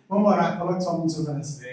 Vamos orar, coloque sua mão no seu coração.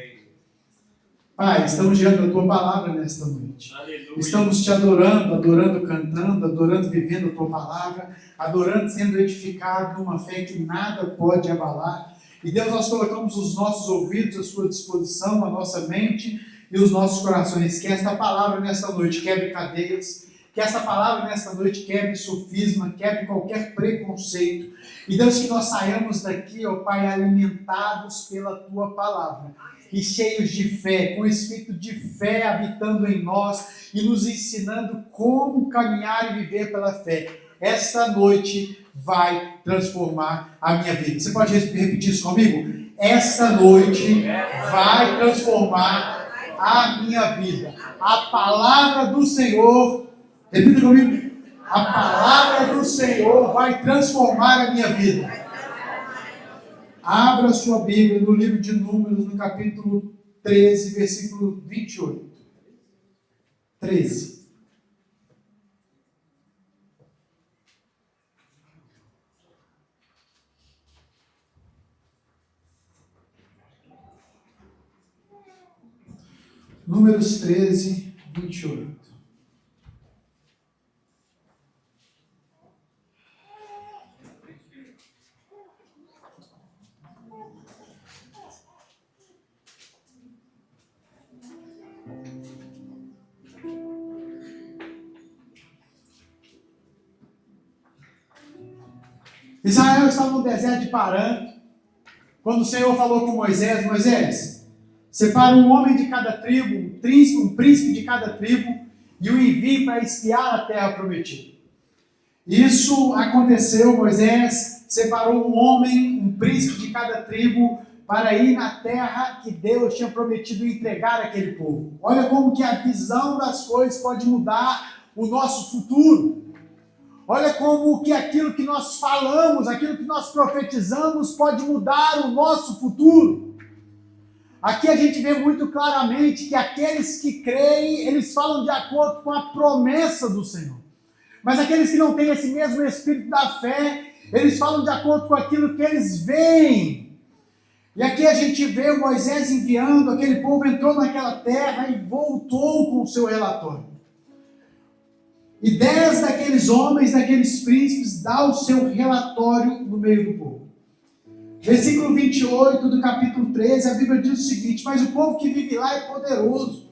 Pai, estamos diante da Tua palavra nesta noite. Aleluia. Estamos Te adorando, cantando, adorando, vivendo a Tua palavra, adorando, sendo edificado numa fé que nada pode abalar. E Deus, nós colocamos os nossos ouvidos à Sua disposição, a nossa mente e os nossos corações. Que esta palavra nesta noite quebre cadeias, que essa palavra nesta noite quebre sofisma, quebre qualquer preconceito. E Deus, que nós saiamos daqui, ó Pai, alimentados pela Tua palavra e cheios de fé, com o espírito de fé habitando em nós e nos ensinando como caminhar e viver pela fé. Esta noite vai transformar a minha vida. Você pode repetir isso comigo? Esta noite vai transformar a minha vida. A palavra do Senhor, repita comigo, a palavra do Senhor vai transformar a minha vida. Abra sua Bíblia no livro de Números, no capítulo 13, versículo 28. 13. Números 13, 28. Israel estava no deserto de Parã, quando o Senhor falou com Moisés: Moisés, separa um homem de cada tribo, um príncipe de cada tribo, e o envie para espiar a terra prometida. Isso aconteceu. Moisés separou um homem, um príncipe de cada tribo, para ir na terra que Deus tinha prometido entregar àquele povo. Olha como que a visão das coisas pode mudar o nosso futuro. Olha como que aquilo que nós falamos, aquilo que nós profetizamos pode mudar o nosso futuro. Aqui a gente vê muito claramente que aqueles que creem, eles falam de acordo com a promessa do Senhor. Mas aqueles que não têm esse mesmo espírito da fé, eles falam de acordo com aquilo que eles veem. E aqui a gente vê Moisés enviando, aquele povo entrou naquela terra e voltou com o seu relatório. E 10 daqueles homens, daqueles príncipes, dá o seu relatório no meio do povo. Versículo 28 do capítulo 13, a Bíblia diz o seguinte: mas o povo que vive lá é poderoso.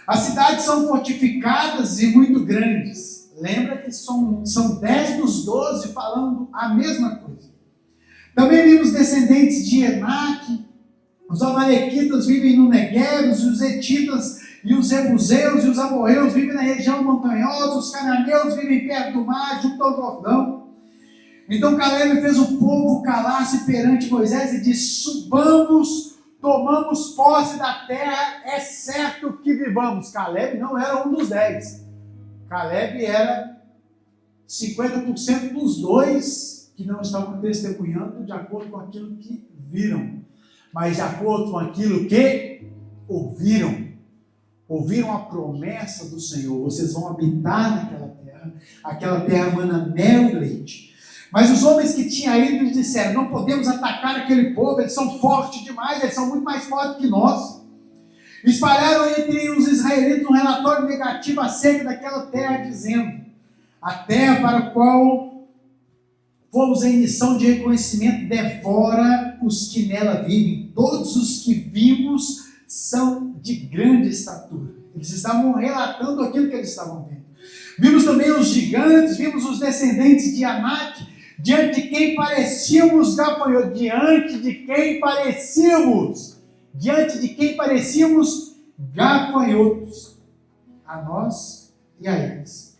As cidades são fortificadas e muito grandes. Lembra que são 10 dos 12 falando a mesma coisa. Também vimos descendentes de Enaque, os amalequitas vivem no Negueb, os hetitas e os jebuseus e os amorreus vivem na região montanhosa, os cananeus vivem perto do mar, junto ao Jordão. Então Caleb fez o povo calar-se perante Moisés e disse: subamos, tomamos posse da terra, é certo que vivamos. Caleb não era um dos 10. Caleb era 50% dos 2 que não estavam testemunhando de acordo com aquilo que viram, mas de acordo com aquilo que ouviram. Ouviram a promessa do Senhor: vocês vão habitar aquela terra mana mel e leite. Mas os homens que tinham ido disseram: não podemos atacar aquele povo, eles são fortes demais, eles são muito mais fortes que nós. Espalharam entre os israelitas um relatório negativo acerca daquela terra, dizendo: a terra para a qual fomos em missão de reconhecimento devora os que nela vivem. Todos os que vimos são de grande estatura. Eles estavam relatando aquilo que eles estavam vendo. Vimos também os gigantes, vimos os descendentes de Anak, diante de quem parecíamos gafanhotos, diante de quem parecíamos gafanhotos, a nós e a eles.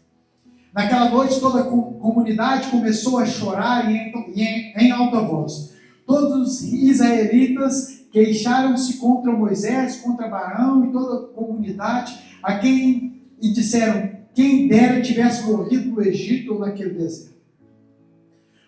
Naquela noite toda a comunidade começou a chorar em alta voz. Todos os israelitas queixaram-se contra Moisés, contra Barão e toda a comunidade, e disseram: quem dera tivesse morrido no Egito ou naquele deserto.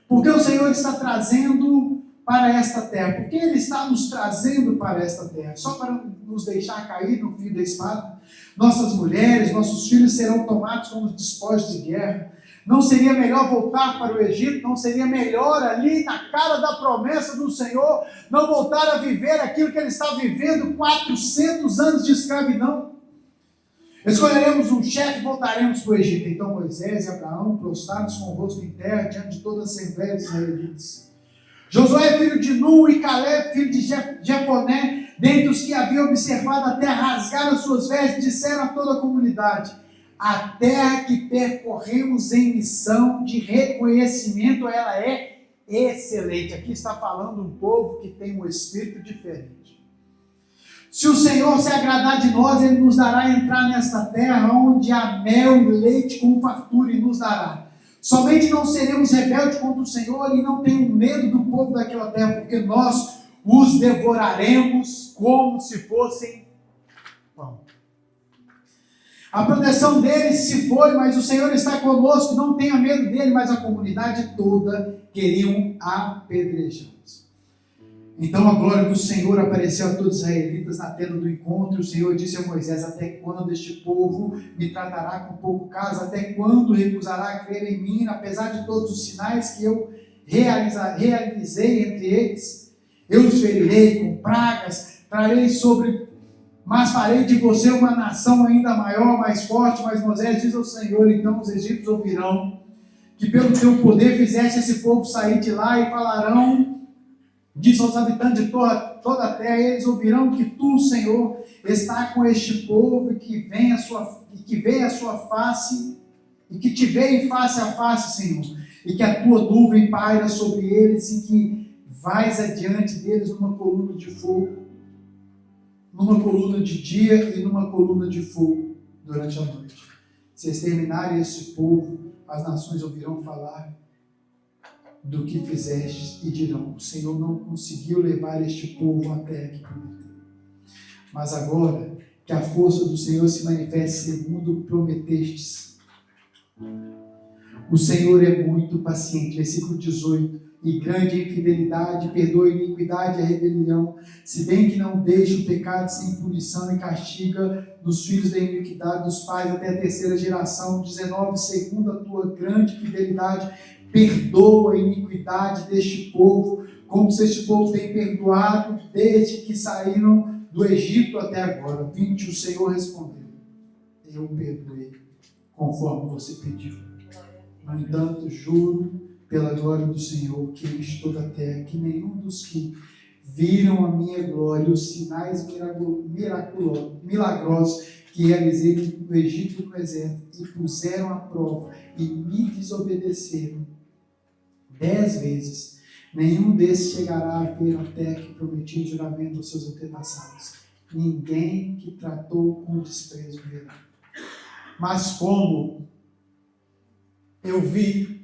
Porque o Senhor está trazendo para esta terra. Porque Ele está nos trazendo para esta terra? Só para nos deixar cair no fio da espada? Nossas mulheres, nossos filhos serão tomados como despojos de guerra. Não seria melhor voltar para o Egito? Não seria melhor ali na cara da promessa do Senhor, não voltar a viver aquilo que ele está vivendo, 400 anos de escravidão? Escolheremos um chefe e voltaremos para o Egito. Então Moisés e Abraão prostrados com o rosto em terra diante de toda a assembleia dos israelitas. Josué, filho de Nun, e Caleb, filho de Jefoné, dentre os que haviam observado a terra, rasgaram as suas vestes, disseram a toda a comunidade: a terra que percorremos em missão de reconhecimento, ela é excelente. Aqui está falando um povo que tem um espírito diferente. Se o Senhor se agradar de nós, Ele nos dará entrar nesta terra onde há mel e leite com fartura, e nos dará. Somente não seremos rebeldes contra o Senhor e não tenham medo do povo daquela terra, porque nós os devoraremos como se fossem pão. A proteção deles se foi, mas o Senhor está conosco, não tenha medo dele. Mas a comunidade toda queriam apedrejá-los. Então a glória do Senhor apareceu a todos os israelitas na tenda do encontro. O Senhor disse a Moisés: até quando este povo me tratará com pouco caso? Até quando recusará a crer em mim, apesar de todos os sinais que eu realizei entre eles? Eu os ferirei com pragas, mas farei de você uma nação ainda maior, mais forte. Mas Moisés diz ao Senhor: então os egípcios ouvirão que pelo teu poder fizeste esse povo sair de lá, e falarão disso aos habitantes de toda a terra. Eles ouvirão que tu, Senhor, está com este povo, e que vê a sua face, e que te vê em face a face, Senhor, e que a tua nuvem paira sobre eles, e que vais adiante deles numa coluna de fogo, numa coluna de dia e numa coluna de fogo durante a noite. Se exterminarem este povo, as nações ouvirão falar do que fizeste e dirão: o Senhor não conseguiu levar este povo até que prometeu. Mas agora que a força do Senhor se manifeste segundo prometestes. O Senhor é muito paciente. Versículo 18. E grande infidelidade, perdoa a iniquidade e a rebelião, se bem que não deixa o pecado sem punição, e castiga dos filhos da iniquidade dos pais até a terceira geração. 19. Segundo a tua grande fidelidade, perdoa a iniquidade deste povo, como se este povo tem perdoado desde que saíram do Egito até agora. 20. O Senhor respondeu: eu perdoei, conforme você pediu. No entanto, juro pela glória do Senhor, que enche toda a terra, que nenhum dos que viram a minha glória e os sinais milagrosos que realizei no Egito e no deserto, e puseram à prova e me desobedeceram 10 vezes, nenhum desses chegará a ver a terra que prometi em juramento aos seus antepassados. Ninguém que tratou com desprezo verá. Mas como eu vi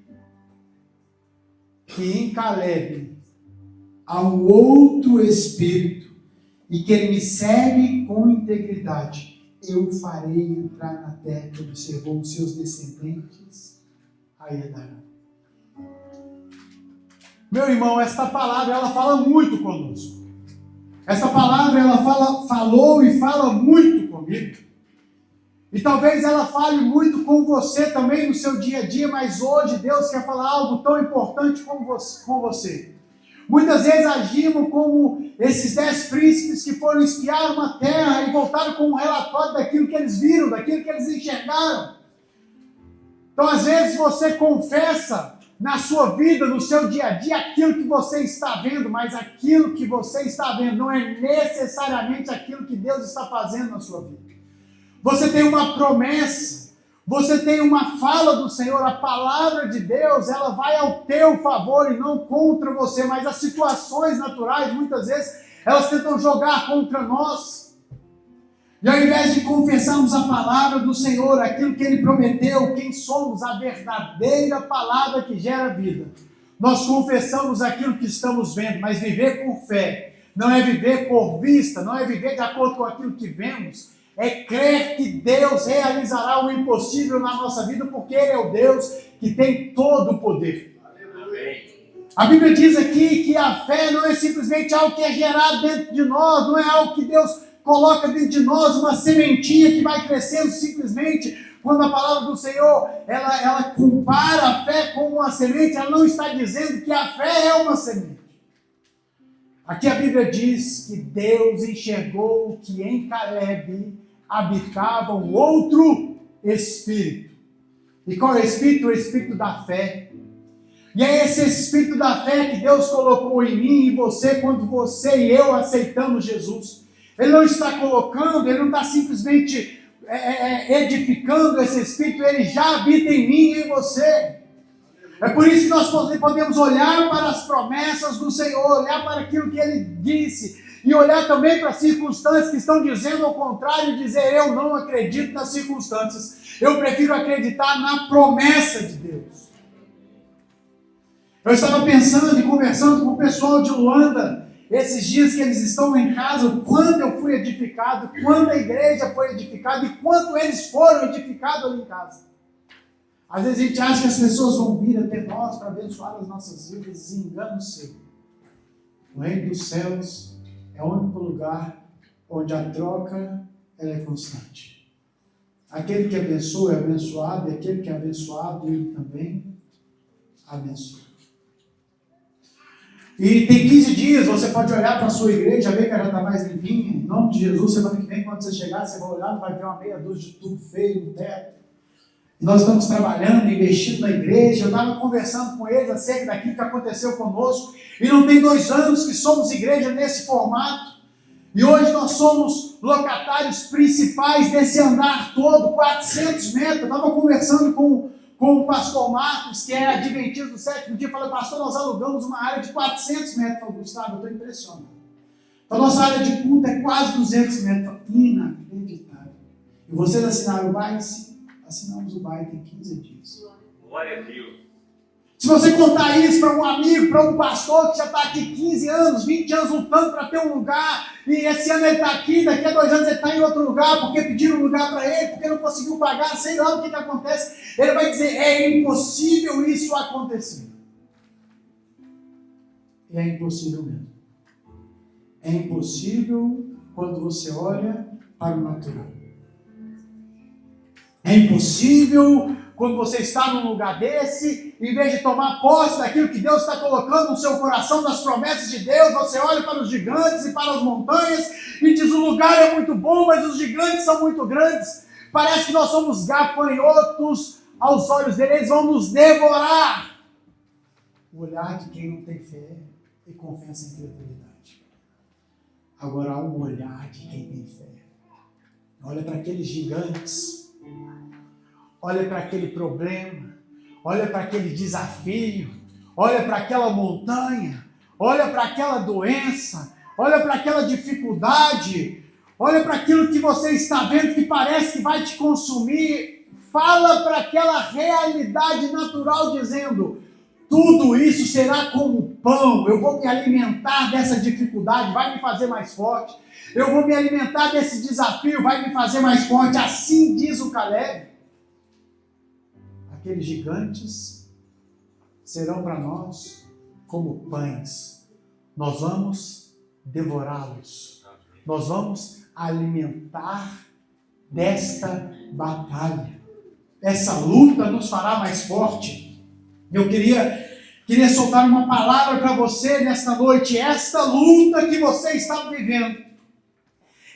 que em Caleb há um outro espírito, e que ele me segue com integridade, eu farei entrar na terra que observou os seus descendentes a herdarão. Meu irmão, esta palavra, ela fala muito conosco. Essa palavra, ela falou e fala muito comigo. E talvez ela fale muito com você também no seu dia a dia, mas hoje Deus quer falar algo tão importante com você. Muitas vezes agimos como esses 10 príncipes que foram espiar uma terra e voltaram com um relatório daquilo que eles viram, daquilo que eles enxergaram. Então, às vezes, você confessa na sua vida, no seu dia a dia, aquilo que você está vendo, mas aquilo que você está vendo não é necessariamente aquilo que Deus está fazendo na sua vida. Você tem uma promessa, você tem uma fala do Senhor, a palavra de Deus, ela vai ao teu favor e não contra você, mas as situações naturais, muitas vezes, elas tentam jogar contra nós. E ao invés de confessarmos a palavra do Senhor, aquilo que Ele prometeu, quem somos, a verdadeira palavra que gera vida, nós confessamos aquilo que estamos vendo, mas viver por fé não é viver por vista, não é viver de acordo com aquilo que vemos, é crer que Deus realizará o impossível na nossa vida, porque Ele é o Deus que tem todo o poder. A Bíblia diz aqui que a fé não é simplesmente algo que é gerado dentro de nós, não é algo que Deus coloca dentro de nós, uma sementinha que vai crescendo simplesmente Quando a palavra do Senhor, ela compara a fé com uma semente, ela não está dizendo que a fé é uma semente. Aqui a Bíblia diz que Deus enxergou que em Caleb habitava um outro espírito. E qual é o espírito? O espírito da fé. E é esse espírito da fé que Deus colocou em mim e em você, quando você e eu aceitamos Jesus. Ele não está colocando, ele não está simplesmente edificando esse espírito, ele já habita em mim e em você. É por isso que nós podemos olhar para as promessas do Senhor, olhar para aquilo que Ele disse, e olhar também para as circunstâncias que estão dizendo ao contrário, e dizer: eu não acredito nas circunstâncias, eu prefiro acreditar na promessa de Deus. Eu estava pensando e conversando com o pessoal de Luanda, esses dias que eles estão lá em casa, o quanto eu fui edificado, quanto a igreja foi edificada, e quanto eles foram edificados ali em casa. Às vezes a gente acha que as pessoas vão vir até nós para abençoar as nossas vidas, e engano seu. O reino dos céus é o único lugar onde a troca ela é constante. Aquele que abençoa é abençoado, e aquele que é abençoado, ele também abençoa. E tem 15 dias, você pode olhar para a sua igreja, ver que ela já está mais limpinha. Em nome de Jesus, semana que vem, quando você chegar, você vai olhar, vai ver uma meia dúzia de tubo feio no teto. Nós estamos trabalhando, investindo na igreja. Eu estava conversando com eles acerca daquilo que aconteceu conosco. E não tem 2 anos que somos igreja nesse formato. E hoje nós somos locatários principais desse andar todo, 400 metros. Eu estava conversando com o pastor Marcos, que é adventista do 7º dia. Eu falei: pastor, nós alugamos uma área de 400 metros. Eu falei: Gustavo, eu estou impressionado. A nossa área de culto é quase 200 metros. Eu falei: inacreditável. E vocês assinaram o baile? Sim. Assinamos o baile tem 15 dias. Glória a Deus. Se você contar isso para um amigo, para um pastor que já está aqui 15 anos, 20 anos lutando para ter um lugar, e esse ano ele está aqui, daqui a 2 anos ele está em outro lugar, porque pediram um lugar para ele, porque não conseguiu pagar, sei lá o que acontece, ele vai dizer: é impossível isso acontecer. E é impossível mesmo. É impossível quando você olha para o natural. É impossível quando você está num lugar desse, em vez de tomar posse daquilo que Deus está colocando no seu coração, das promessas de Deus, você olha para os gigantes e para as montanhas e diz: o lugar é muito bom, mas os gigantes são muito grandes. Parece que nós somos gafanhotos aos olhos dele, eles vão nos devorar. O olhar de quem não tem fé e confessa em incredulidade. Agora há um olhar de quem tem fé. Olha para aqueles gigantes. Olha para aquele problema, olha para aquele desafio, olha para aquela montanha, olha para aquela doença, olha para aquela dificuldade, olha para aquilo que você está vendo que parece que vai te consumir. Fala para aquela realidade natural dizendo: tudo isso será como pão, eu vou me alimentar dessa dificuldade, vai me fazer mais forte, eu vou me alimentar desse desafio, vai me fazer mais forte. Assim diz o Caleb. Aqueles gigantes serão para nós como pães. Nós vamos devorá-los. Nós vamos alimentar desta batalha. Essa luta nos fará mais forte. Eu queria soltar uma palavra para você nesta noite. Esta luta que você está vivendo,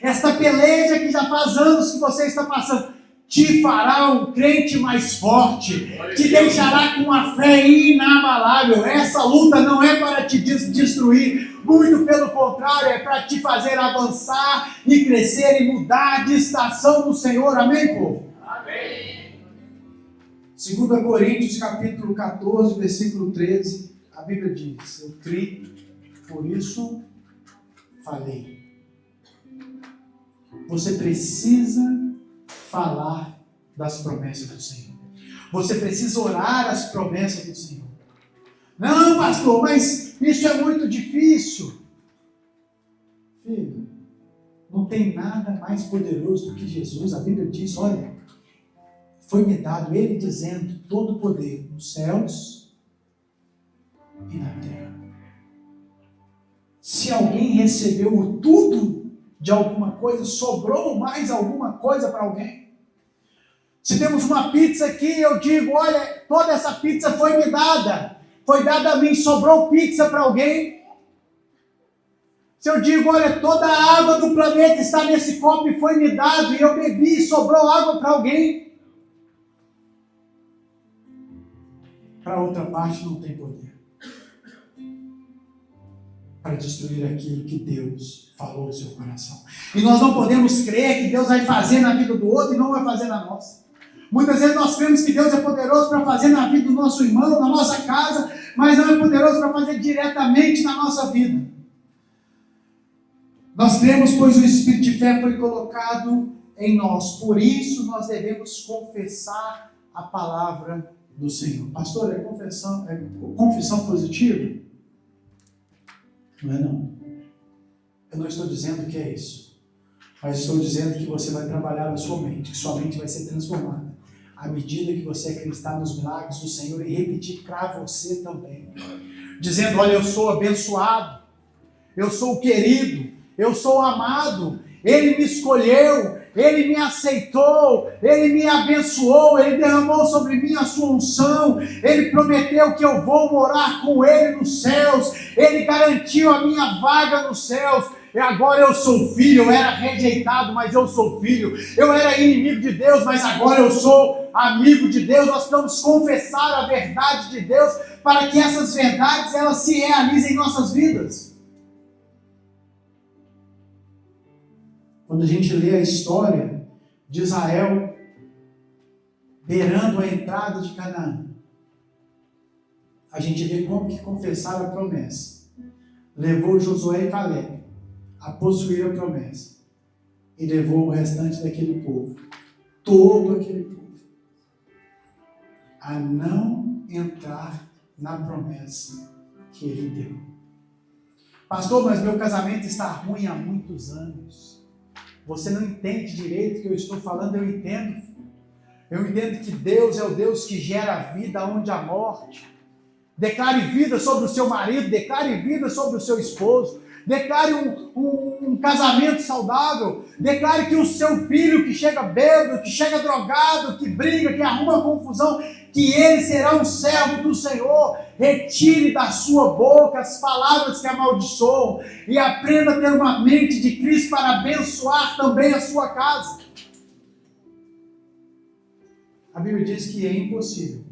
esta peleja que já faz anos que você está passando, te fará um crente mais forte, te deixará com uma fé inabalável. Essa luta não é para te destruir, muito pelo contrário, é para te fazer avançar e crescer e mudar de estação no Senhor. Amém, povo? Amém. 2 Coríntios capítulo 14, versículo 13, a Bíblia diz: eu criei, por isso falei. Você precisa falar das promessas do Senhor. Você precisa orar as promessas do Senhor. Não, pastor, mas isso é muito difícil. Filho, não tem nada mais poderoso do que Jesus. A Bíblia diz: olha, foi-me dado, ele dizendo, todo o poder nos céus e na terra. Se alguém recebeu o tudo de alguma coisa, sobrou mais alguma coisa para alguém? Se temos uma pizza aqui, eu digo, olha, toda essa pizza foi me dada. Foi dada a mim, sobrou pizza para alguém? Se eu digo, olha, toda a água do planeta está nesse copo e foi me dado, e eu bebi e sobrou água para alguém? Para outra parte não tem poder para destruir aquilo que Deus falou no seu coração. E nós não podemos crer que Deus vai fazer na vida do outro e não vai fazer na nossa. Muitas vezes nós cremos que Deus é poderoso para fazer na vida do nosso irmão, na nossa casa, mas não é poderoso para fazer diretamente na nossa vida. Nós cremos, pois o Espírito de fé foi colocado em nós. Por isso nós devemos confessar a palavra do Senhor. Pastor, é confissão positiva? Não é não. Eu não estou dizendo que é isso. Mas estou dizendo que você vai trabalhar na sua mente, que sua mente vai ser transformada à medida que você acreditar nos milagres do Senhor e repetir para você também. Dizendo, olha, eu sou abençoado, eu sou querido, eu sou amado, Ele me escolheu, Ele me aceitou, Ele me abençoou, Ele derramou sobre mim a sua unção, Ele prometeu que eu vou morar com Ele nos céus, Ele garantiu a minha vaga nos céus. E agora eu sou filho, eu era rejeitado, mas eu sou filho. Eu era inimigo de Deus, mas agora eu sou amigo de Deus. Nós precisamos confessar a verdade de Deus para que essas verdades elas se realizem em nossas vidas. Quando a gente lê a história de Israel beirando a entrada de Canaã, a gente vê como que confessaram a promessa. Levou Josué e Caleb a possuir a promessa e levou o restante daquele povo, todo aquele povo, a não entrar na promessa que ele deu. Pastor, mas meu casamento está ruim há muitos anos. Você não entende direito o que eu estou falando. Eu entendo. Eu entendo que Deus é o Deus que gera vida onde há morte. Declare vida sobre o seu marido, declare vida sobre o seu esposo. Declare um casamento saudável. Declare que o seu filho que chega bêbado, que chega drogado, que briga, que arruma confusão, que ele será um servo do Senhor. Retire da sua boca as palavras que amaldiçoam e aprenda a ter uma mente de Cristo para abençoar também a sua casa. A Bíblia diz que é impossível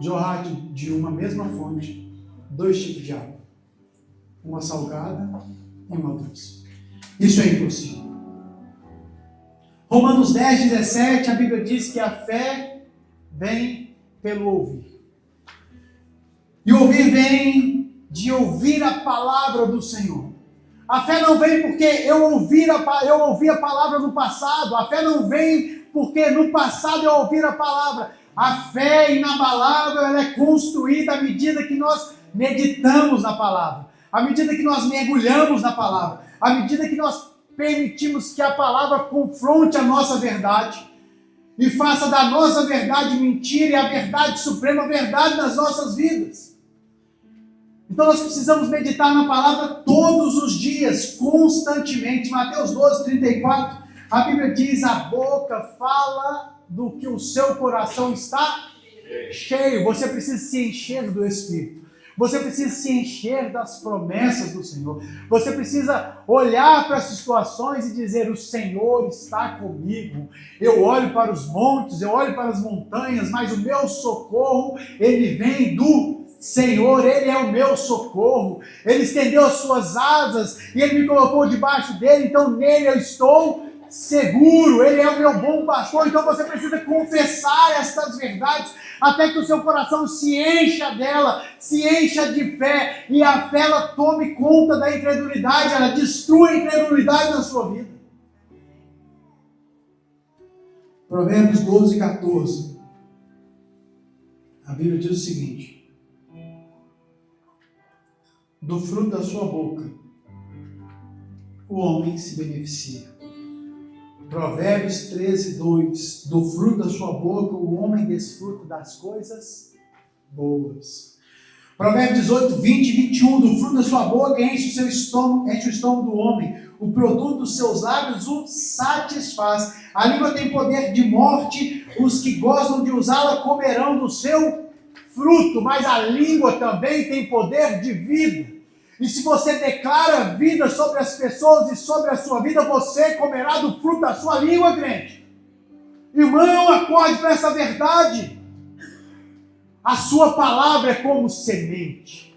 jorrar de uma mesma fonte dois tipos de água. Uma salgada e uma doce. Isso é impossível. Romanos 10, 17, a Bíblia diz que a fé vem pelo ouvir. E ouvir vem de ouvir a palavra do Senhor. A fé não vem porque eu ouvi a palavra no passado. A fé não vem porque no passado eu ouvi a palavra. A fé inabalável ela é construída à medida que nós meditamos na palavra. À medida que nós mergulhamos na palavra, à medida que nós permitimos que a palavra confronte a nossa verdade e faça da nossa verdade mentira e a verdade suprema verdade nas nossas vidas. Então nós precisamos meditar na palavra todos os dias, constantemente. Mateus 12, 34, a Bíblia diz, a boca fala do que o seu coração está cheio. Você precisa se encher do Espírito. Você precisa se encher das promessas do Senhor. Você precisa olhar para as situações e dizer, o Senhor está comigo. Eu olho para os montes, eu olho para as montanhas, mas o meu socorro, ele vem do Senhor. Ele é o meu socorro. Ele estendeu as suas asas e Ele me colocou debaixo dele, então nele eu estou seguro. Ele é o meu bom pastor. Então você precisa confessar estas verdades até que o seu coração se encha dela, se encha de fé, e a fé ela tome conta da incredulidade, ela destrua a incredulidade na sua vida. Provérbios 12, 14. A Bíblia diz o seguinte: do fruto da sua boca o homem se beneficia. Provérbios 13, 2. Do fruto da sua boca o homem desfruta das coisas boas. Provérbios 18, 20 e 21. Do fruto da sua boca enche o estômago do homem. O produto dos seus lábios o satisfaz. A língua tem poder de morte. Os que gostam de usá-la comerão do seu fruto. Mas a língua também tem poder de vida. E se você declara vida sobre as pessoas e sobre a sua vida, você comerá do fruto da sua língua, crente. Irmão, acorde para essa verdade. A sua palavra é como semente.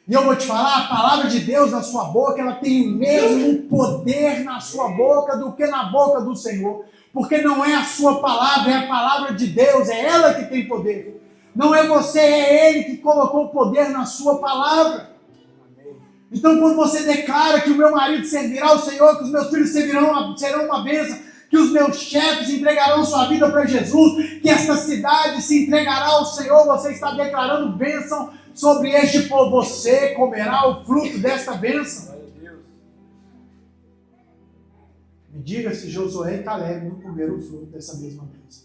E eu vou te falar, a palavra de Deus na sua boca, ela tem o mesmo poder na sua boca do que na boca do Senhor. Porque não é a sua palavra, é a palavra de Deus, é ela que tem poder. Não é você, é Ele que colocou o poder na sua palavra. Então, quando você declara que o meu marido servirá ao Senhor, que os meus filhos serão uma bênção, que os meus chefes entregarão sua vida para Jesus, que esta cidade se entregará ao Senhor, você está declarando bênção sobre este povo. Você comerá o fruto desta bênção. Me diga se Josué e Caleb não comeram o fruto dessa mesma bênção.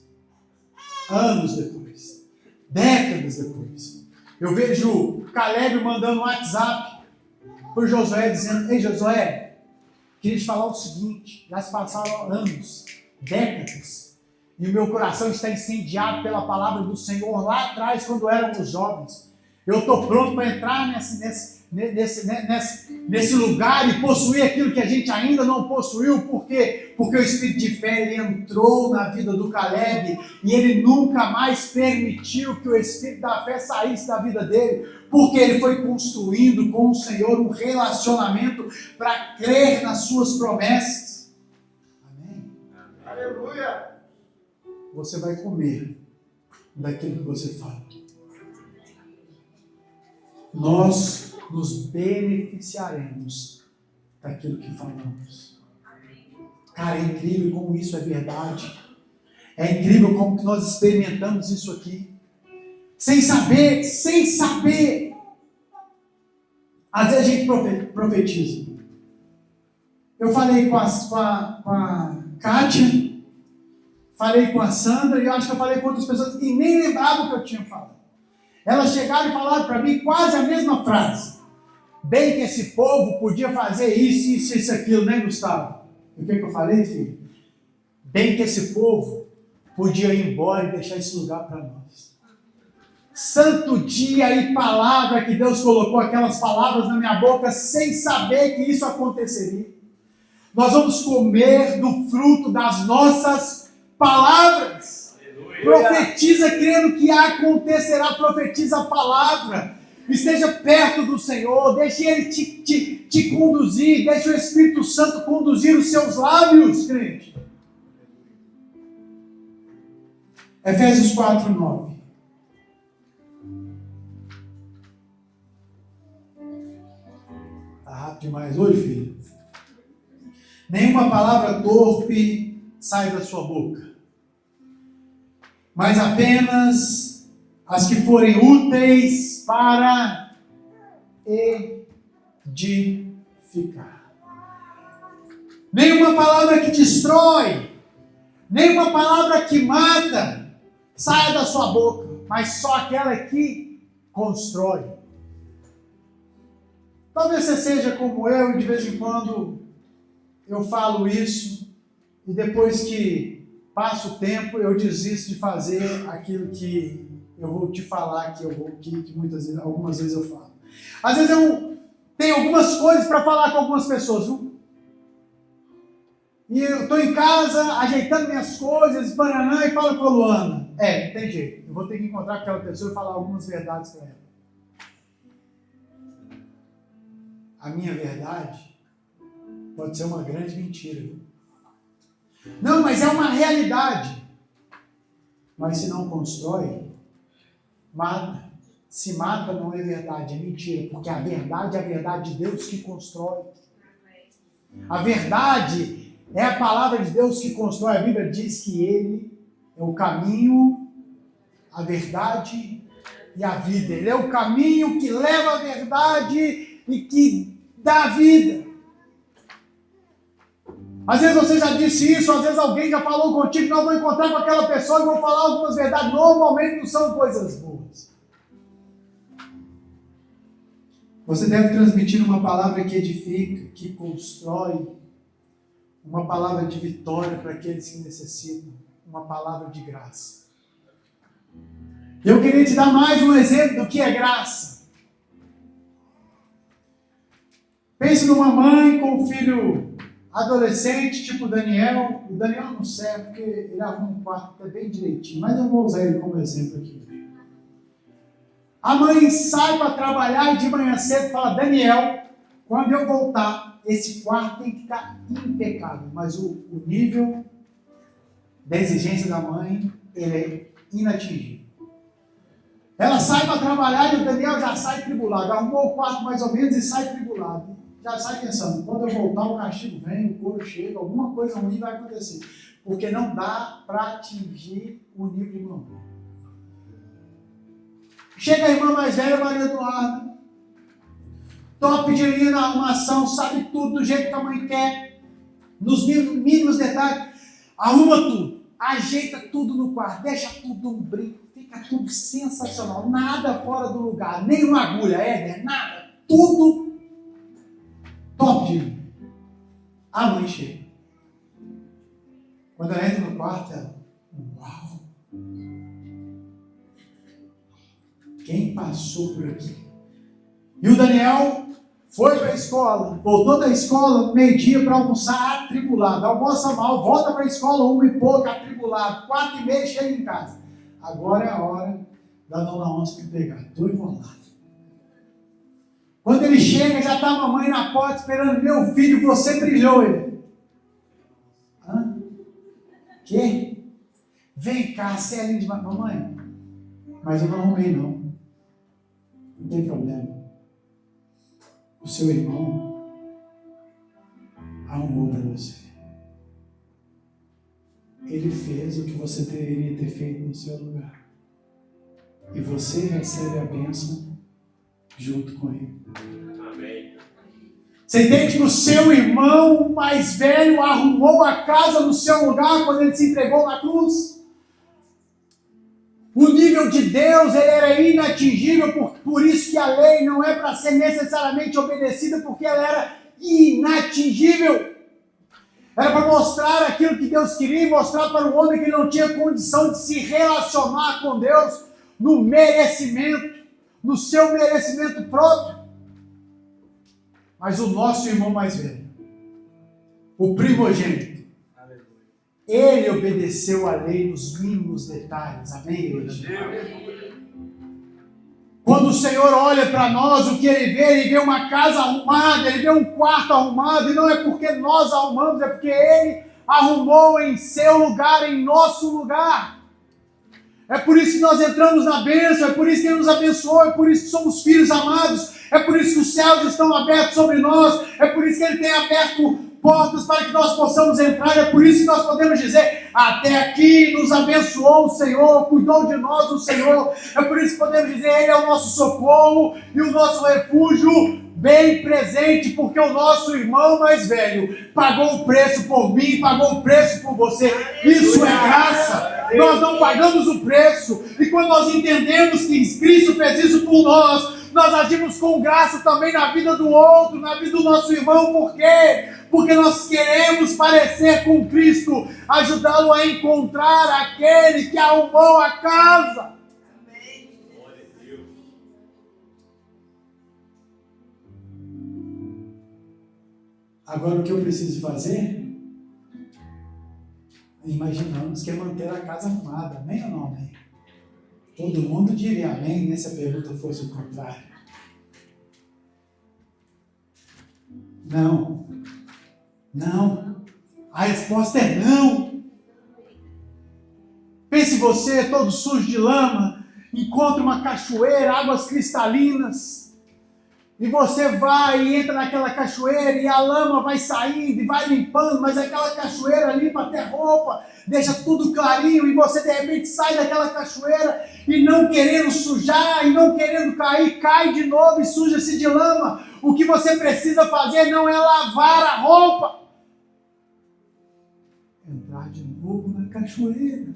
Anos depois, décadas depois, eu vejo Caleb mandando um WhatsApp para Josué dizendo: ei Josué, queria te falar o seguinte, já se passaram anos, décadas, e o meu coração está incendiado pela palavra do Senhor lá atrás, quando éramos jovens. Eu estou pronto para entrar nesse lugar e possuir aquilo que a gente ainda não possuiu. Por quê? Porque o Espírito de fé ele entrou na vida do Caleb e ele nunca mais permitiu que o Espírito da fé saísse da vida dele, porque ele foi construindo com o Senhor um relacionamento para crer nas suas promessas. Amém? Aleluia! Você vai comer daquilo que você fala. Nós nos beneficiaremos daquilo que falamos. Cara, é incrível como isso é verdade. É incrível como que nós experimentamos isso aqui. Sem saber. Às vezes a gente profetiza. Eu falei com a Kátia, falei com a Sandra, e eu acho que eu falei com outras pessoas e nem lembrava o que eu tinha falado. Elas chegaram e falaram para mim quase a mesma frase. Bem que esse povo podia fazer isso, aquilo, né, Gustavo? E o que eu falei, filho? Bem que esse povo podia ir embora e deixar esse lugar para nós. Santo dia e palavra que Deus colocou aquelas palavras na minha boca sem saber que isso aconteceria. Nós vamos comer do fruto das nossas palavras. Profetiza crendo que acontecerá, profetiza a palavra, esteja perto do Senhor, deixe Ele te conduzir, deixe o Espírito Santo conduzir os seus lábios, crente. Efésios 4, 9. Está rápido demais hoje, filho? Nenhuma palavra torpe sai da sua boca, mas apenas as que forem úteis para edificar. Nenhuma palavra que destrói, nenhuma palavra que mata saia da sua boca, mas só aquela que constrói. Talvez você seja como eu e de vez em quando eu falo isso e depois que passa o tempo, eu desisto de fazer aquilo que eu vou te falar, que algumas vezes eu falo. Às vezes eu tenho algumas coisas para falar com algumas pessoas, viu? E eu estou em casa, ajeitando minhas coisas, bananã, e falo com a Luana. Não tem jeito. Eu vou ter que encontrar aquela pessoa e falar algumas verdades para ela. A minha verdade pode ser uma grande mentira, viu? Não, mas é uma realidade. Mas se não constrói, mata. Se mata não é verdade, é mentira. Porque a verdade é a verdade de Deus que constrói. A verdade é a palavra de Deus que constrói. A Bíblia diz que Ele é o caminho, a verdade e a vida. Ele é o caminho que leva a verdade e que dá a vida. Às vezes você já disse isso, às vezes alguém já falou contigo, não, vou encontrar com aquela pessoa e vou falar algumas verdades. Normalmente não são coisas boas. Você deve transmitir uma palavra que edifica, que constrói, uma palavra de vitória para aqueles que necessitam, uma palavra de graça. Eu queria te dar mais um exemplo do que é graça. Pense numa mãe com um filho adolescente, tipo Daniel. O Daniel não serve porque ele arruma um quarto até bem direitinho, mas eu vou usar ele como exemplo aqui. A mãe sai para trabalhar e de manhã cedo fala: Daniel, quando eu voltar, esse quarto tem que estar impecável. Mas o nível da exigência da mãe, ele é inatingível. Ela sai para trabalhar e o Daniel já sai tribulado. Arrumou o quarto mais ou menos e sai tribulado. Já sai pensando: quando eu voltar, o castigo vem, o couro chega, alguma coisa ruim vai acontecer. Porque não dá para atingir o nível de mamãe. Chega a irmã mais velha, Maria Eduarda, top de linha na arrumação, sabe tudo do jeito que a mãe quer, nos mínimos detalhes, arruma tudo, ajeita tudo no quarto, deixa tudo um brinco, fica tudo sensacional, nada fora do lugar, nem uma agulha, nada, tudo top de linha. A mãe chega. Quando ela entra no quarto, ela: uau! Quem passou por aqui? E o Daniel foi para a escola, voltou da escola meio-dia para almoçar atribulado, almoça mal, volta para a escola 1h pouco, atribulado, 4h30 chega em casa. Agora é a hora da dona Onça pegar, estou enrolado. Quando ele chega, já está a mamãe na porta esperando: meu filho, você brilhou. Ele: hã? Que? Vem cá, você é linda demais. Mamãe, mas eu não arrumei não. Não tem problema. O seu irmão arrumou para você. Ele fez o que você deveria ter feito no seu lugar. E você recebe a bênção junto com ele. Amém. Você entende que o seu irmão mais velho arrumou a casa no seu lugar quando ele se entregou na cruz? O nível de Deus, ele era inatingível, por isso que a lei não é para ser necessariamente obedecida, porque ela era inatingível. Era para mostrar aquilo que Deus queria e mostrar para o homem que ele não tinha condição de se relacionar com Deus no merecimento, no seu merecimento próprio. Mas o nosso irmão mais velho, o primogênito, ele obedeceu a lei nos mínimos detalhes. Amém, igreja? Quando o Senhor olha para nós, o que ele vê uma casa arrumada, ele vê um quarto arrumado, e não é porque nós arrumamos, é porque ele arrumou em seu lugar, em nosso lugar. É por isso que nós entramos na bênção, é por isso que ele nos abençoou, é por isso que somos filhos amados, é por isso que os céus estão abertos sobre nós, é por isso que ele tem aberto portas para que nós possamos entrar. É por isso que nós podemos dizer: até aqui nos abençoou o Senhor, cuidou de nós o Senhor. É por isso que podemos dizer: Ele é o nosso socorro e o nosso refúgio bem presente, porque o nosso irmão mais velho pagou o preço por mim, pagou o preço por você. Isso é graça. Nós não pagamos o preço, e quando nós entendemos que Cristo fez isso por nós, nós agimos com graça também na vida do outro, na vida do nosso irmão. Por quê? Porque nós queremos parecer com Cristo, ajudá-lo a encontrar aquele que arrumou a casa. Amém. Glória a Deus. Agora o que eu preciso fazer? Imaginamos que é manter a casa arrumada. Amém ou não amém? Todo mundo diria amém, né, se a pergunta fosse o contrário. Não. Não. A resposta é não. Pense você, todo sujo de lama, encontra uma cachoeira, águas cristalinas, e você vai e entra naquela cachoeira e a lama vai saindo e vai limpando, mas aquela cachoeira limpa até roupa, deixa tudo clarinho, e você de repente sai daquela cachoeira e não querendo sujar, e não querendo cair, cai de novo e suja-se de lama. O que você precisa fazer não é lavar a roupa, entrar de novo na cachoeira.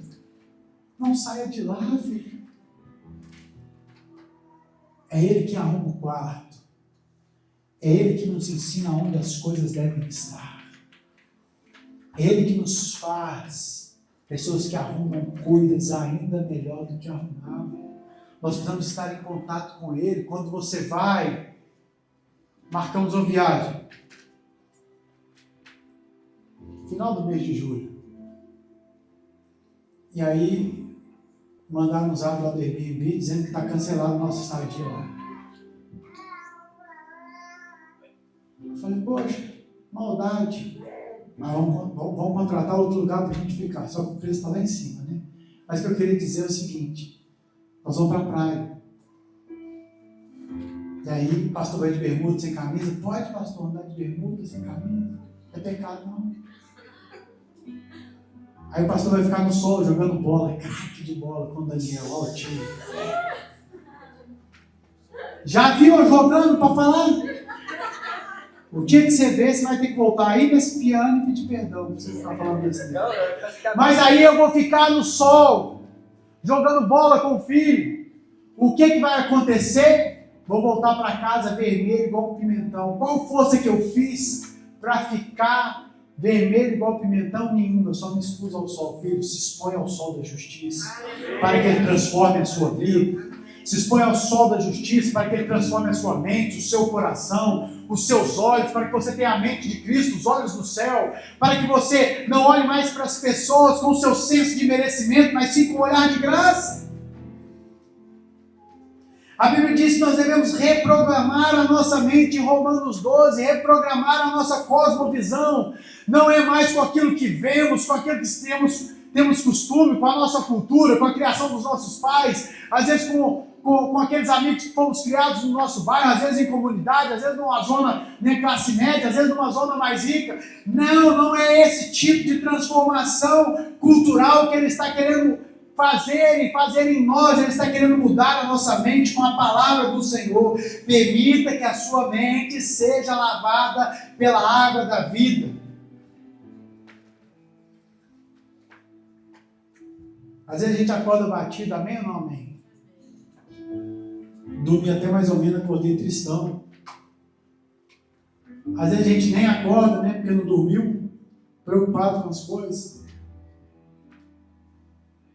Não saia de lá, filho. É Ele que arruma o quarto. É Ele que nos ensina onde as coisas devem estar. É Ele que nos faz pessoas que arrumam coisas ainda melhor do que arrumavam. Nós precisamos estar em contato com Ele. Quando você vai, marcamos uma viagem. Final do mês de julho. E aí, mandaram nos lá do Airbnb dizendo que está cancelado o nosso estadia lá. Eu falei, poxa, maldade. Mas vamos contratar outro lugar para a gente ficar. Só que o preço está lá em cima, né? Mas o que eu queria dizer é o seguinte: nós vamos para a praia. E aí, o pastor vai de bermuda, sem camisa. Pode, pastor, andar de bermuda, sem camisa? É pecado, não. Aí o pastor vai ficar no sol jogando bola, craque de bola com o Daniel, ó, time. Já viu eu jogando para falar? O dia que você vê, você vai ter que voltar aí nesse piano e pedir perdão por você ficar falando desse tempo. Mas aí eu vou ficar no sol, jogando bola com o filho. O que vai acontecer? Vou voltar para casa vermelho igual um pimentão. Qual força que eu fiz para ficar vermelho igual pimentão? Nenhuma. Eu só me expus ao sol. Filho, se expõe ao sol da justiça para que ele transforme a sua vida. Se expõe ao sol da justiça para que ele transforme a sua mente, o seu coração, os seus olhos, para que você tenha a mente de Cristo, os olhos no céu, para que você não olhe mais para as pessoas com o seu senso de merecimento, mas sim com um olhar de graça. A Bíblia diz que nós devemos reprogramar a nossa mente, em Romanos 12, reprogramar a nossa cosmovisão. Não é mais com aquilo que vemos, com aquilo que temos costume, com a nossa cultura, com a criação dos nossos pais, às vezes com aqueles amigos que fomos criados no nosso bairro, às vezes em comunidade, às vezes numa zona de classe média, às vezes numa zona mais rica. Não é esse tipo de transformação cultural que ele está querendo fazer em nós. Ele está querendo mudar a nossa mente com a palavra do Senhor. Permita que a sua mente seja lavada pela água da vida. Às vezes a gente acorda batido, amém ou não amém? Dormi até mais ou menos, acordei tristão. Às vezes a gente nem acorda, né? Porque não dormiu, preocupado com as coisas.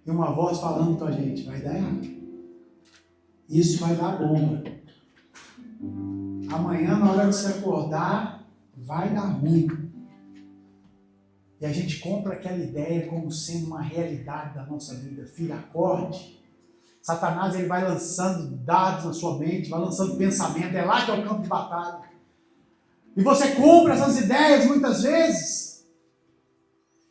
E uma voz falando com a gente, vai dar errado. Isso vai dar bomba. Amanhã, na hora de você acordar, vai dar ruim. E a gente compra aquela ideia como sendo uma realidade da nossa vida. Filho, acorde. Satanás, ele vai lançando dados na sua mente, vai lançando pensamento. É lá que é o campo de batalha. E você compra essas ideias muitas vezes.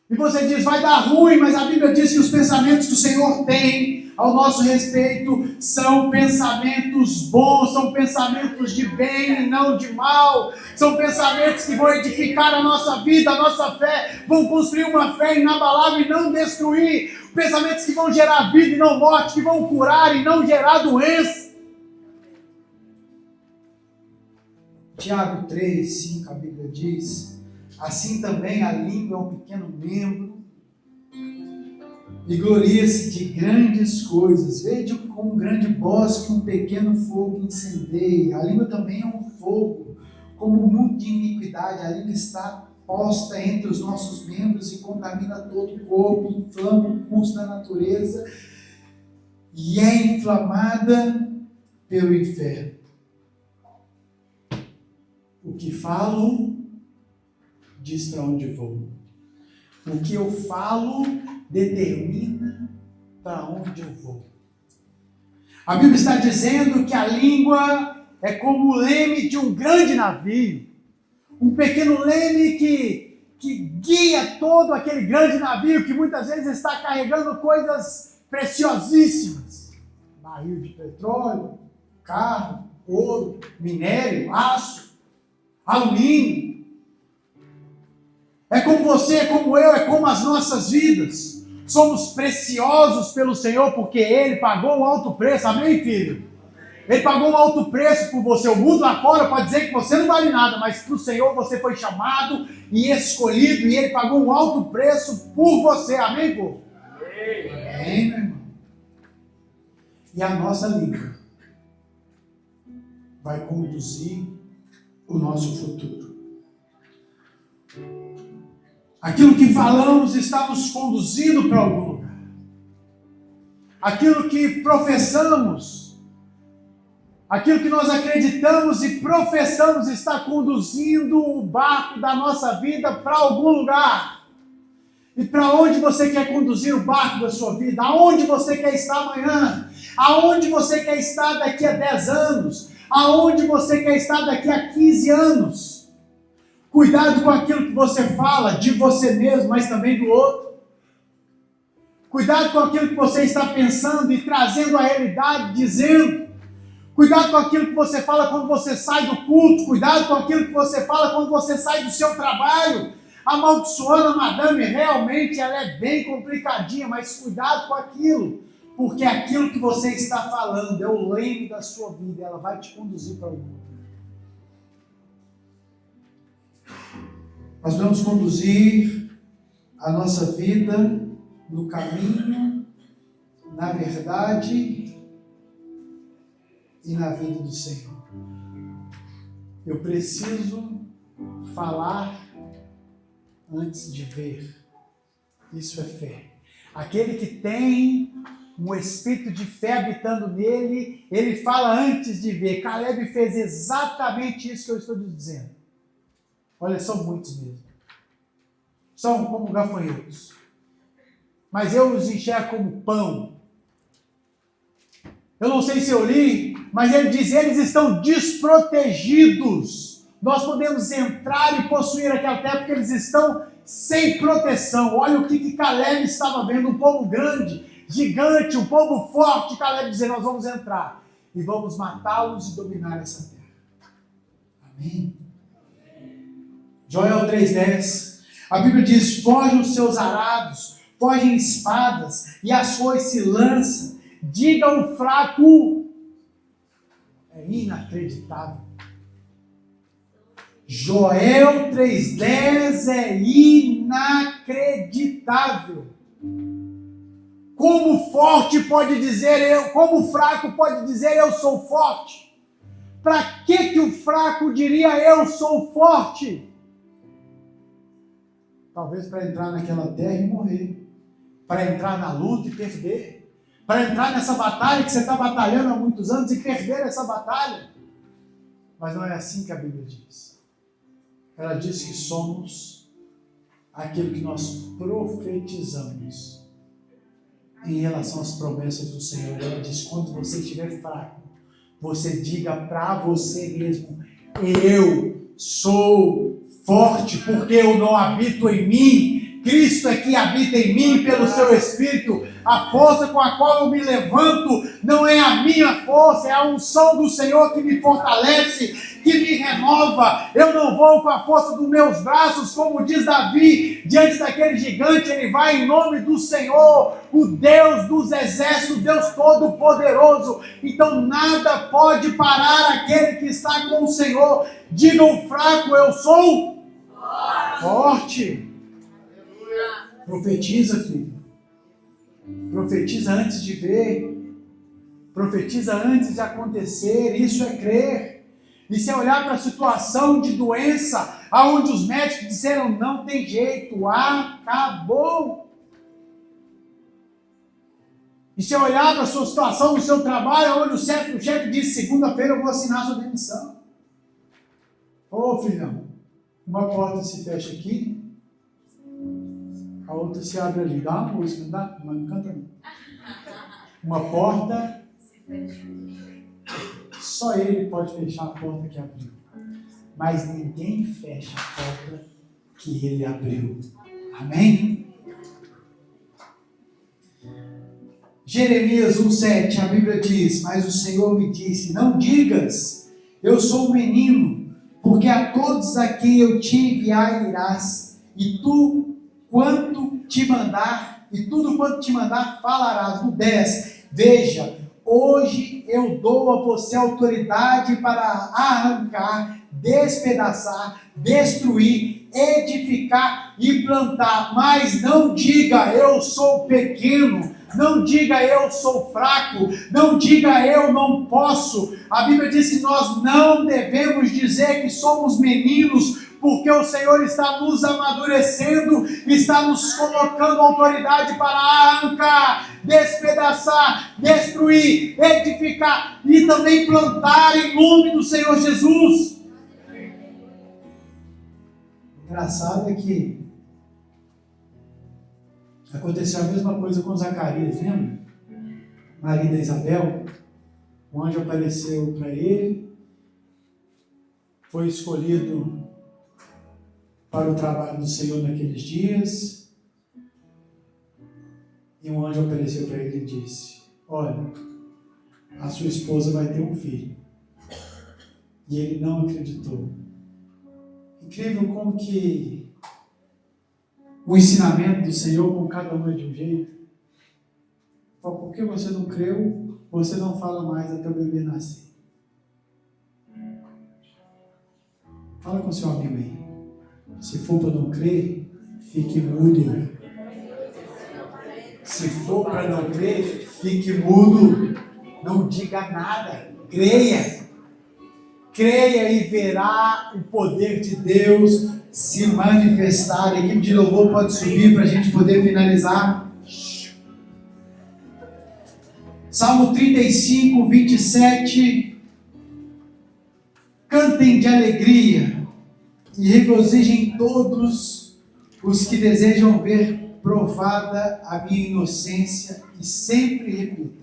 E você diz, vai dar ruim, mas a Bíblia diz que os pensamentos que o Senhor tem ao nosso respeito são pensamentos bons, são pensamentos de bem e não de mal, são pensamentos que vão edificar a nossa vida, a nossa fé, vão construir uma fé inabalável e não destruir, pensamentos que vão gerar vida e não morte, que vão curar e não gerar doença. Tiago 3:5, a Bíblia diz, assim também a língua é um pequeno membro e gloria-se de grandes coisas. Vede como um grande bosque um pequeno fogo incendeia. A língua também é um fogo, como um mundo de iniquidade. A língua está posta entre os nossos membros e contamina todo o corpo, inflama o curso da natureza e é inflamada pelo inferno. O que falo diz para onde vou. O que eu falo determina para onde eu vou. A Bíblia está dizendo que a língua é como o leme de um grande navio. Um pequeno leme que guia todo aquele grande navio que muitas vezes está carregando coisas preciosíssimas. Barril de petróleo, carro, ouro, minério, aço, alumínio. É como você, é como eu, é como as nossas vidas. Somos preciosos pelo Senhor porque Ele pagou um alto preço. Amém, filho? Ele pagou um alto preço por você. O mundo lá fora pode dizer que você não vale nada, mas para o Senhor você foi chamado e escolhido e Ele pagou um alto preço por você. Amém, povo? Amém, meu irmão. E a nossa língua vai conduzir o nosso futuro. Aquilo que falamos está nos conduzindo para algum lugar. Aquilo que professamos, aquilo que nós acreditamos e professamos está conduzindo o barco da nossa vida para algum lugar. E para onde você quer conduzir o barco da sua vida? Aonde você quer estar amanhã? Aonde você quer estar daqui a 10 anos? Aonde você quer estar daqui a 15 anos? Cuidado com aquilo que você fala de você mesmo, mas também do outro. Cuidado com aquilo que você está pensando e trazendo a realidade, dizendo. Cuidado com aquilo que você fala quando você sai do culto. Cuidado com aquilo que você fala quando você sai do seu trabalho. Amaldiçoando a madame, realmente ela é bem complicadinha, mas cuidado com aquilo. Porque aquilo que você está falando é o leme da sua vida. Ela vai te conduzir para o mundo. Nós vamos conduzir a nossa vida no caminho, na verdade e na vida do Senhor. Eu preciso falar antes de ver. Isso é fé. Aquele que tem um espírito de fé habitando nele, ele fala antes de ver. Caleb fez exatamente isso que eu estou dizendo. Olha, são muitos mesmo. São como gafanhotos. Mas eu os enxergo como pão. Eu não sei se eu li, mas ele diz, eles estão desprotegidos. Nós podemos entrar e possuir aquela terra porque eles estão sem proteção. Olha o que Caleb estava vendo, um povo grande, gigante, um povo forte. Caleb dizendo, nós vamos entrar e vamos matá-los e dominar essa terra. Amém? Joel 3,10, a Bíblia diz, fogem os seus arados, fogem espadas, e as foices lança. Diga ao fraco, é inacreditável. Joel 3,10 é inacreditável. Como forte pode dizer como o fraco pode dizer eu sou forte? Para que o fraco diria eu sou forte? Talvez para entrar naquela terra e morrer. Para entrar na luta e perder. Para entrar nessa batalha que você está batalhando há muitos anos e perder essa batalha. Mas não é assim que a Bíblia diz. Ela diz que somos aquilo que nós profetizamos em relação às promessas do Senhor. Ela diz, quando você estiver fraco, você diga para você mesmo, eu sou forte, porque eu não habito em mim, Cristo é que habita em mim pelo seu Espírito. A força com a qual eu me levanto não é a minha força, é a unção do Senhor que me fortalece, que me renova. Eu não vou com a força dos meus braços, como diz Davi, diante daquele gigante, ele vai em nome do Senhor, o Deus dos exércitos, o Deus Todo-Poderoso. Então nada pode parar aquele que está com o Senhor. Diga o fraco, eu sou forte. Profetiza, filho. Profetiza antes de ver. Profetiza antes de acontecer. Isso é crer. E se olhar para a situação de doença, aonde os médicos disseram, não tem jeito, acabou. E se olhar para a sua situação no seu trabalho, onde o chefe diz, segunda-feira eu vou assinar a sua demissão. Ô filhão, uma porta se fecha aqui, a outra se abre ali. Dá uma música, não dá? Mas não canta não. Uma porta, só ele pode fechar a porta que abriu. Mas ninguém fecha a porta que ele abriu. Amém? Jeremias 1,7, a Bíblia diz, mas o Senhor me disse, não digas, eu sou um menino, porque a todos a quem eu te enviar irás, e tudo quanto te mandar falarás. No 10, veja, hoje eu dou a você autoridade para arrancar, despedaçar, destruir, edificar e plantar, mas não diga, eu sou pequeno, Não diga eu sou fraco. Não diga eu não posso. A Bíblia diz que nós não devemos dizer que somos meninos, porque o Senhor está nos amadurecendo, está nos colocando autoridade para arrancar, despedaçar, destruir, edificar e também plantar em nome do Senhor Jesus. Engraçado é que aconteceu a mesma coisa com Zacarias, lembra? Marido da Isabel, um anjo apareceu para ele, foi escolhido para o trabalho do Senhor naqueles dias, e um anjo apareceu para ele e disse: olha, a sua esposa vai ter um filho. E ele não acreditou. Incrível como que o ensinamento do Senhor com cada um é de um jeito. Porque você não creu, você não fala mais até o bebê nascer. Fala com o seu amigo aí. Se for para não crer, fique mudo. Se for para não crer, fique mudo. Não diga nada. Creia. Creia e verá o poder de Deus se manifestar. A equipe de louvor pode subir para a gente poder finalizar. Salmo 35, 27. Cantem de alegria e regozijem todos os que desejam ver provada a minha inocência, e sempre repitam: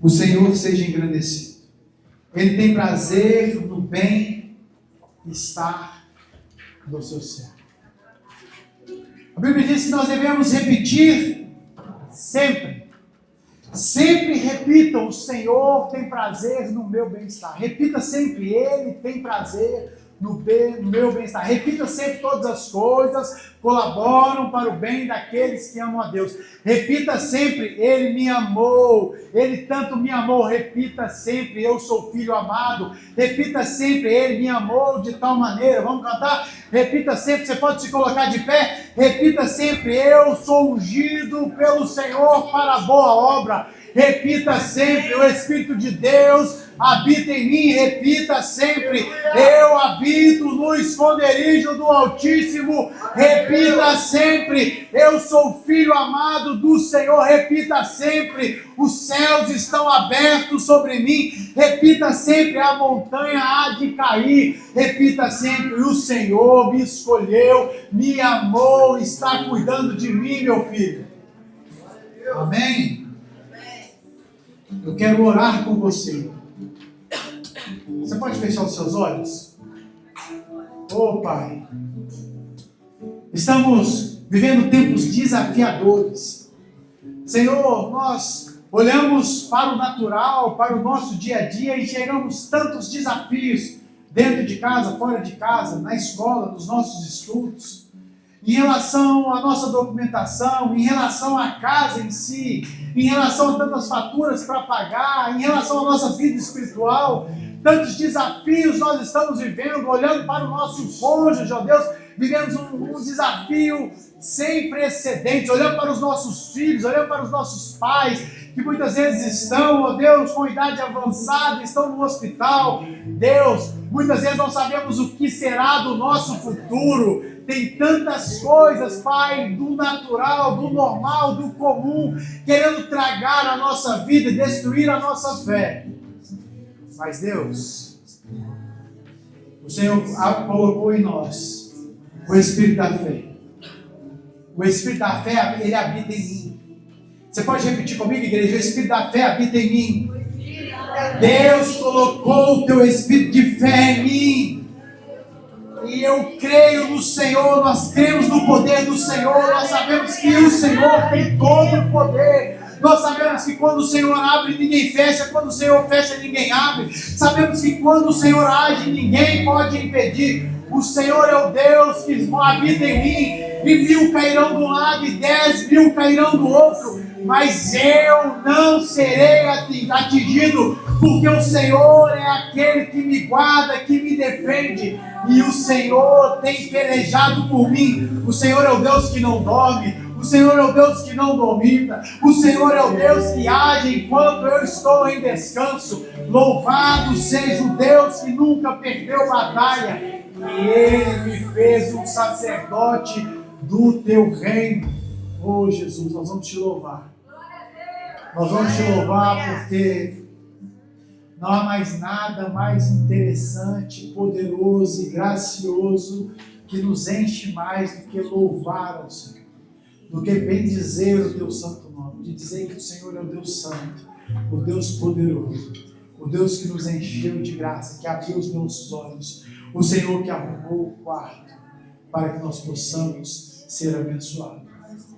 o Senhor seja engrandecido. Ele tem prazer no bem-estar do seu servo. A Bíblia diz que nós devemos repetir sempre. Sempre repitam: o Senhor tem prazer no meu bem-estar. Repita sempre: Ele tem prazer no meu bem-estar. Repita sempre: todas as coisas colaboram para o bem daqueles que amam a Deus. Repita sempre: Ele me amou, Ele tanto me amou. Repita sempre: eu sou filho amado. Repita sempre: Ele me amou de tal maneira. Vamos cantar? Repita sempre. Você pode se colocar de pé? Repita sempre: eu sou ungido pelo Senhor para a boa obra. Repita sempre: o Espírito de Deus habita em mim. Repita sempre: eu habito no esconderijo do Altíssimo. Repita sempre: eu sou filho amado do Senhor. Repita sempre: os céus estão abertos sobre mim. Repita sempre: a montanha há de cair. Repita sempre: o Senhor me escolheu, me amou, está cuidando de mim, meu filho. Amém? Eu quero orar com você. Você pode fechar os seus olhos? Oh, Pai, estamos vivendo tempos desafiadores. Senhor, nós olhamos para o natural, para o nosso dia a dia, e enxergamos tantos desafios dentro de casa, fora de casa, na escola, nos nossos estudos, em relação à nossa documentação, em relação à casa em si, em relação a tantas faturas para pagar, em relação à nossa vida espiritual. Tantos desafios nós estamos vivendo, olhando para o nosso cônjuge, ó Deus, vivemos um desafio sem precedentes, olhando para os nossos filhos, olhando para os nossos pais, que muitas vezes estão, ó Deus, com idade avançada, estão no hospital. Deus, muitas vezes não sabemos o que será do nosso futuro. Tem tantas coisas, Pai, do natural, do normal, do comum, querendo tragar a nossa vida, destruir a nossa fé. Mas Deus, o Senhor colocou em nós o Espírito da fé. O Espírito da fé, ele habita em mim. Você pode repetir comigo, igreja? O Espírito da fé habita em mim. Deus colocou o teu Espírito de fé em mim. E eu creio no Senhor, nós cremos no poder do Senhor, nós sabemos que o Senhor tem todo o poder. Nós sabemos que quando o Senhor abre, ninguém fecha. Quando o Senhor fecha, ninguém abre. Sabemos que quando o Senhor age, ninguém pode impedir. O Senhor é o Deus que habita em mim. E 1000 cairão do lado e 10.000 cairão do outro. Mas eu não serei atingido, porque o Senhor é aquele que me guarda, que me defende. E o Senhor tem pelejado por mim. O Senhor é o Deus que não dorme. O Senhor é o Deus que não dormita. O Senhor é o Deus que age enquanto eu estou em descanso. Louvado seja o Deus que nunca perdeu batalha. E Ele me fez um sacerdote do teu reino. Oh Jesus, nós vamos te louvar. Nós vamos te louvar porque não há mais nada mais interessante, poderoso e gracioso que nos enche mais do que louvar ao Senhor, do que bendizer o teu santo nome, de dizer que o Senhor é o Deus santo, o Deus poderoso, o Deus que nos encheu de graça, que abriu os nossos olhos, o Senhor que arrumou o quarto para que nós possamos ser abençoados.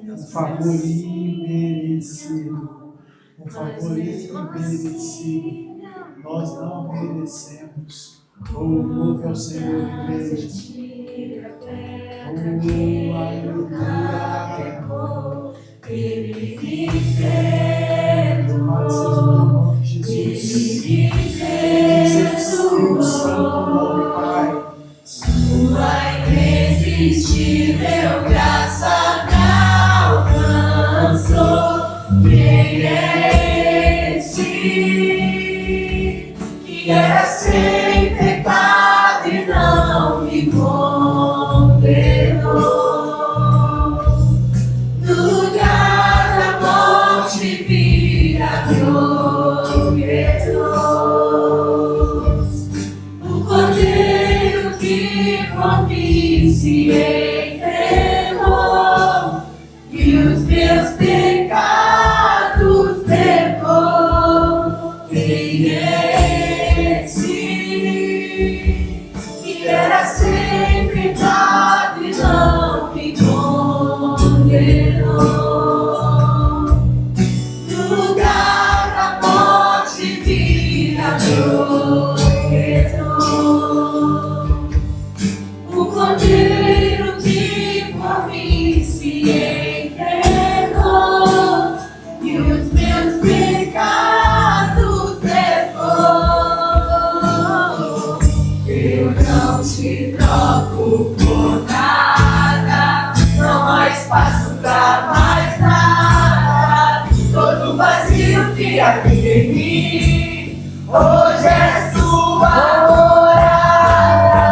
Um favor imerecido, um favor imerecido. Nós não merecemos. Oh, louve ao Senhor, igreja. Oh, aleluia. Ele me perdoou. Jesus. Ele me perdoou. Seu santo nome, Pai. Sua irresistível graça me alcançou. Quem é esse que era sem pecado e não me condenou? No lugar da morte, vida me ofertou. O Cordeiro que por mim se entregou e os meus pecados levou. Quem é esse que era sem pecado e não me condenou? No lugar da morte, vida me ofertou. O Cordeiro que por mim se entregou e os meus pecados levou. Eu não te troco por nada, não há espaço pra mais nada. Todo vazio que havia em mim, hoje é sua morada.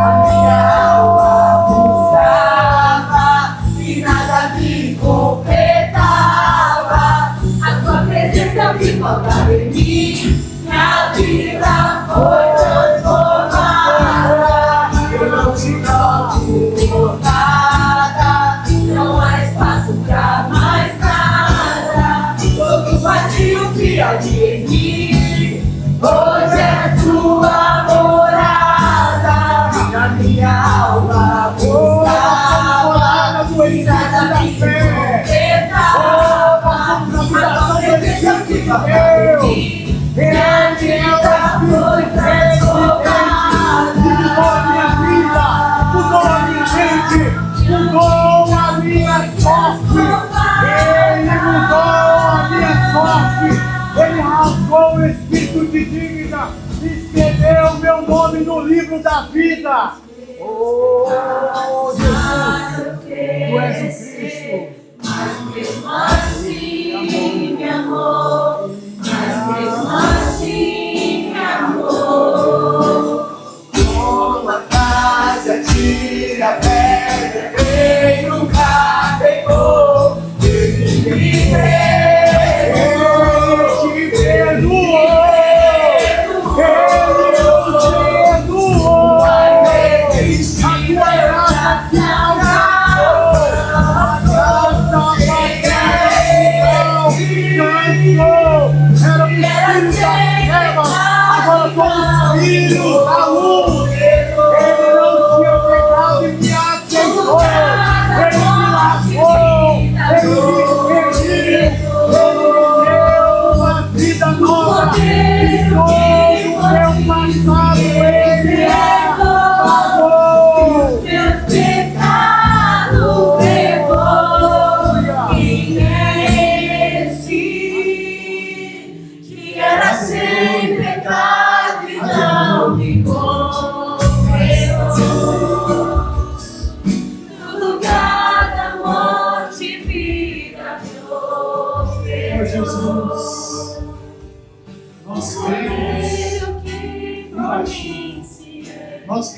A minha alma buscava e nada me completava. A tua presença me faltava em mim, minha vida foi transformada. Eu não te troco por nada, não há espaço pra mais nada. Todo vazio que havia em mim, hoje é sua morada. A minha alma buscava e nada me completava. A tua presença me faltava em mim, minha vida foi transformada. Mudou a minha mente, mudou a minha sorte. Ele mudou a minha sorte. Ele rasgou o espírito de dívida e escreveu meu nome no livro da vida. Oh, Jesus, Tu és o Cristo. Mas mesmo assim, me amou. Mas mesmo assim, me amou. Como a casa tira a pedra, quem nunca pegou, ele me perdoou. Ele te perdoou. Filho da luz, ele não tinha pecado e me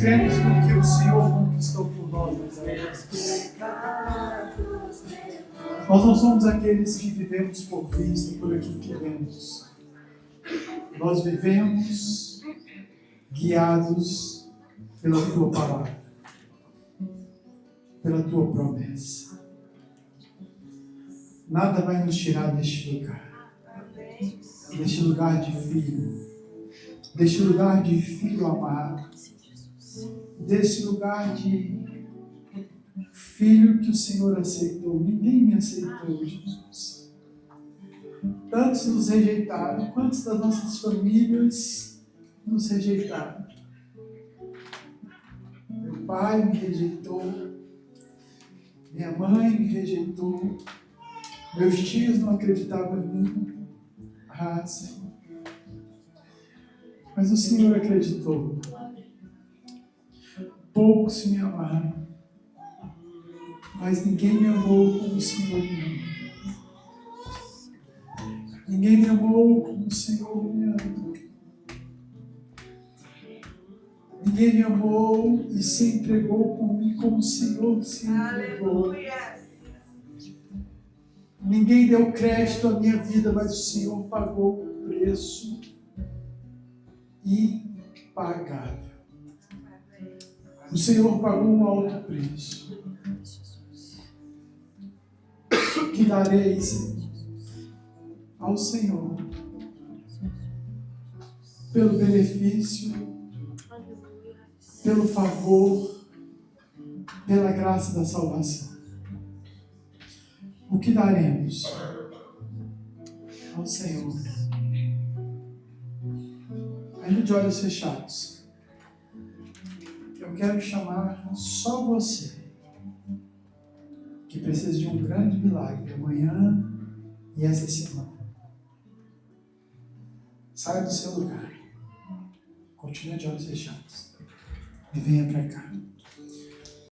cremos no que o Senhor conquistou por nós nessa Nós não somos aqueles que vivemos por vista, por aquilo que vemos. Nós vivemos guiados pela Tua palavra, pela Tua promessa. Nada vai nos tirar deste lugar de filho, deste lugar de filho amado, desse lugar de filho que o Senhor aceitou. Ninguém me aceitou, Jesus. Tantos nos rejeitaram, quantos das nossas famílias nos rejeitaram. Meu pai me rejeitou, minha mãe me rejeitou, meus tios não acreditavam em mim. Ah, Senhor. Mas o Senhor acreditou. Poucos me amaram, mas ninguém me amou como o Senhor me ama. Ninguém me amou como o Senhor me ama. Ninguém me amou e se entregou por mim como o Senhor se entregou. Ninguém deu crédito à minha vida, mas o Senhor pagou o preço impagável. O Senhor pagou um alto preço. Que darei, Senhor, ao Senhor pelo benefício, pelo favor, pela graça da salvação. O que daremos ao Senhor? Ainda de olhos fechados, eu quero chamar só você que precisa de um grande milagre amanhã e essa semana. Saia do seu lugar, continue de olhos fechados e venha para cá.